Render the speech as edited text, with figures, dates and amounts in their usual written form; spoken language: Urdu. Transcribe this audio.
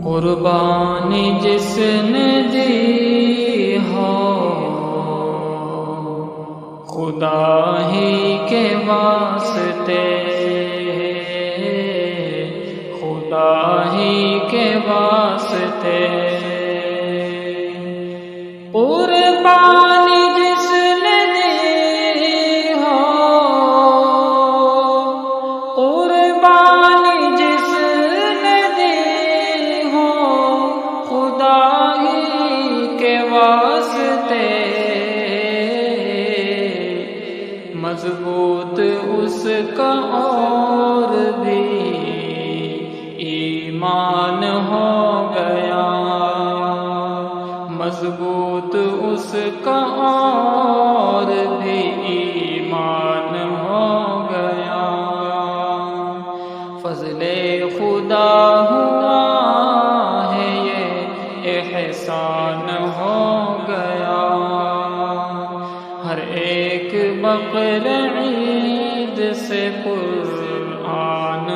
قربانی جس نے دی ہو خدا ہی کے واسطے، خدا ہی کے واسطے، قربانی جس نے دی ہو، قربانی جس نے دی ہو خدا ہی کے واسطے، مضبوط اس کا اور بھی ایمان ہو گیا، مضبوط اس کا اور بھی ایمان ہو گیا، فضل خدا ہوا ہے یہ احسان ہو گیا، ہر ایک بقر عید سے قرآن